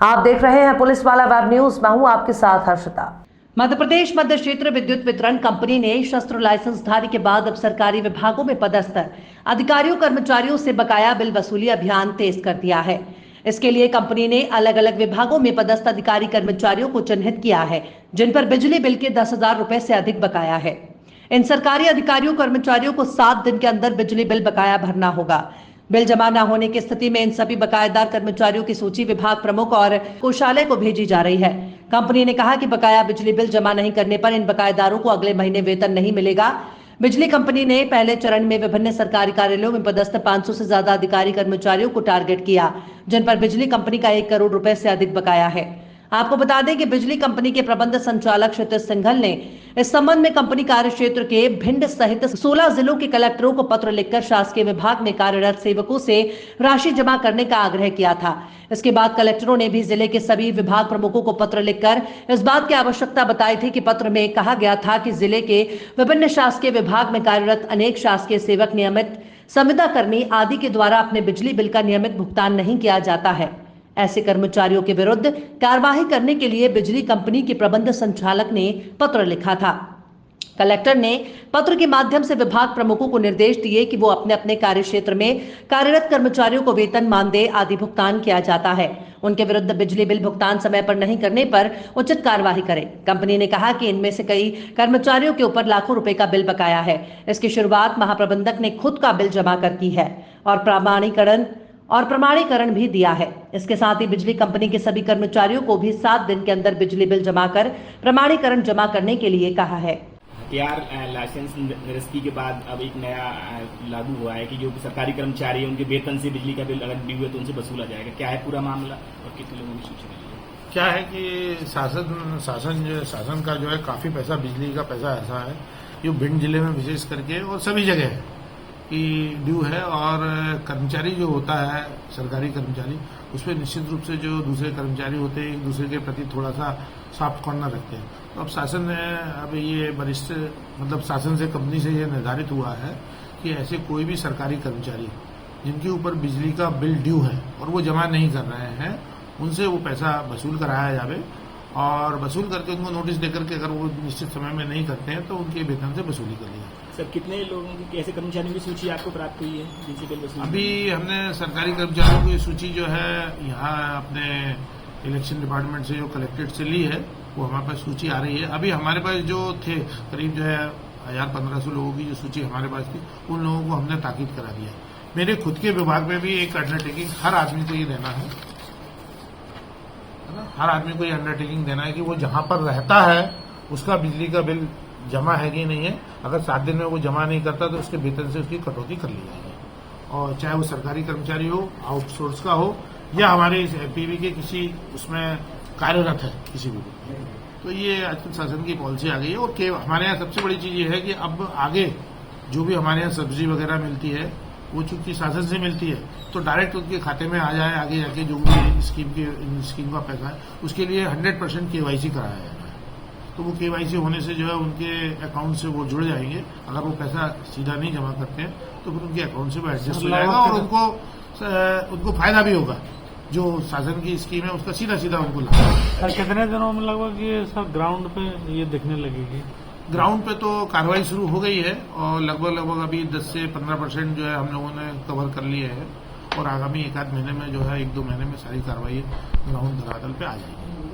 आप देख रहे हैं पुलिस वाला वेब न्यूज। मैं हूं आपके साथ हर्षिता। मध्य प्रदेश मध्य क्षेत्र विद्युत वितरण कंपनी ने शस्त्र लाइसेंसधारी के बाद अब सरकारी विभागों में पदस्थ अधिकारियों कर्मचारियों से बकाया बिल वसूली अभियान तेज कर दिया है। इसके लिए कंपनी ने अलग अलग विभागों में पदस्थ अधिकारी कर्मचारियों को चिन्हित किया है, जिन पर बिजली बिल के 10,000 रुपए से अधिक बकाया है। इन सरकारी अधिकारियों कर्मचारियों को 7 दिन के अंदर बिजली बिल बकाया भरना होगा। बिल जमा न होने की स्थिति में इन सभी बकायेदार कर्मचारियों की सूची विभाग प्रमुख और कोषालय को भेजी जा रही है। कंपनी ने कहा कि बकाया बिजली बिल जमा नहीं करने पर इन बकायेदारों को अगले महीने वेतन नहीं मिलेगा। बिजली कंपनी ने पहले चरण में विभिन्न सरकारी कार्यालयों में पदस्थ 500 से ज्यादा अधिकारी कर्मचारियों को टारगेट किया, जिन पर बिजली कंपनी का 1 करोड़ रुपए से अधिक बकाया है। आपको बता दें कि बिजली कंपनी के प्रबंध संचालक क्षितिज सिंघल ने इस संबंध में कंपनी कार्य क्षेत्र के भिंड सहित 16 जिलों के कलेक्टरों को पत्र लिखकर शासकीय विभाग में कार्यरत सेवकों से राशि जमा करने का आग्रह किया था। इसके बाद कलेक्टरों ने भी जिले के सभी विभाग प्रमुखों को पत्र लिखकर इस बात की आवश्यकता बताई थी कि पत्र में कहा गया था कि जिले के विभिन्न शासकीय विभाग में कार्यरत अनेक शासकीय सेवक, नियमित संविदा कर्मी आदि के द्वारा अपने बिजली बिल का नियमित भुगतान नहीं किया जाता है। ऐसे कर्मचारियों के विरुद्ध कार्यवाही करने के लिए बिजली कंपनी के प्रबंध संचालक ने पत्र लिखा था। कलेक्टर ने पत्र के माध्यम से विभाग प्रमुखों को निर्देश दिए कि वो अपने अपने कार्य क्षेत्र में कार्यरत कर्मचारियों को वेतन, मानदेय आदि भुगतान किया जाता है। उनके विरुद्ध बिजली बिल भुगतान समय पर नहीं करने पर उचित कार्यवाही करें। कंपनी ने कहा कि इनमें से कई कर्मचारियों के ऊपर लाखों रुपए का बिल बकाया है। इसकी शुरुआत महाप्रबंधक ने खुद का बिल जमा कर की है और प्रमाणीकरण भी दिया है। इसके साथ ही बिजली कंपनी के सभी कर्मचारियों को भी 7 दिन के अंदर बिजली बिल जमा कर प्रमाणीकरण जमा करने के लिए कहा है। लाइसेंस निरस्ती के बाद अब एक नया लागू हुआ है कि जो सरकारी कर्मचारी है उनके वेतन से बिजली का बिल अगर ड्यू है तो उनसे वसूला जाएगा। क्या है पूरा मामला और कितने लोगों की सूची मिली है? क्या है कि शासन का जो है काफी पैसा, बिजली का पैसा ऐसा है जो भिंड जिले में विशेष करके और सभी जगह है कि ड्यू है। और कर्मचारी जो होता है, सरकारी कर्मचारी, उस पर निश्चित रूप से जो दूसरे कर्मचारी होते हैं एक दूसरे के प्रति थोड़ा सा सॉफ्ट कॉर्नर रखते हैं। तो अब शासन ने, अब ये वरिष्ठ मतलब शासन से, कंपनी से ये निर्धारित हुआ है कि ऐसे कोई भी सरकारी कर्मचारी जिनके ऊपर बिजली का बिल ड्यू है और वो जमा नहीं कर रहे हैं, उनसे वो पैसा वसूल कराया जावे और वसूल करके उनको नोटिस देकर के अगर वो निश्चित समय में नहीं करते हैं तो उनके वेतन से वसूली कर लिया। सर, कितने लोगों की, ऐसे कर्मचारियों की सूची आपको प्राप्त हुई है जिनसे बिल वसूल? अभी हमने सरकारी कर्मचारियों की सूची जो है यहाँ अपने इलेक्शन डिपार्टमेंट से, जो कलेक्ट्रेट से ली है, वो हमारे पास सूची आ रही है। अभी हमारे पास जो थे करीब जो है 1,000-1,500 लोगों की जो सूची हमारे पास थी, उन लोगों को हमने ताकीद करा दिया। मेरे खुद के विभाग में भी एक अंडरटेकिंग हर आदमी को ये देना है ना, हर आदमी को ये अंडरटेकिंग देना है कि वो जहां पर रहता है उसका बिजली का बिल जमा है कि नहीं है। अगर 7 दिन में वो जमा नहीं करता तो उसके वेतन से उसकी कटौती कर ली जाएगी, और चाहे वो सरकारी कर्मचारी हो, आउटसोर्स का हो, या हमारे पीवी के किसी उसमें कार्यरत है किसी भी। तो ये आजकल शासन की पॉलिसी आ गई है। और हमारे यहाँ सबसे बड़ी चीज ये है कि अब आगे जो भी हमारे यहाँ सब्सिडी वगैरह मिलती है वो चूंकि शासन से मिलती है तो डायरेक्ट उनके खाते में आ जाए। आगे जाके जो भी स्कीम का पैसा है उसके लिए 100% केवाईसी कराया जाएगा। तो वो केवाईसी होने से जो है उनके अकाउंट से वो जुड़ जाएंगे। अगर वो पैसा सीधा नहीं जमा करते हैं तो फिर उनके अकाउंट से वो एडजस्ट हो जाएगा और उनको फायदा भी होगा। जो शासन की स्कीम है उसका सीधा सीधा उनको लाभ। सर, कितने दिनों में लगभग ये सब ग्राउंड पे ये दिखने लगेगी? ग्राउंड पे तो कार्रवाई शुरू हो गई है और लगभग अभी 10 से 15% जो है हम लोगों ने कवर कर लिए है, और आगामी 1-8 महीने में जो है 1-2 महीने में सारी कार्रवाई ग्राउंड धरातल पे आ जाएगी।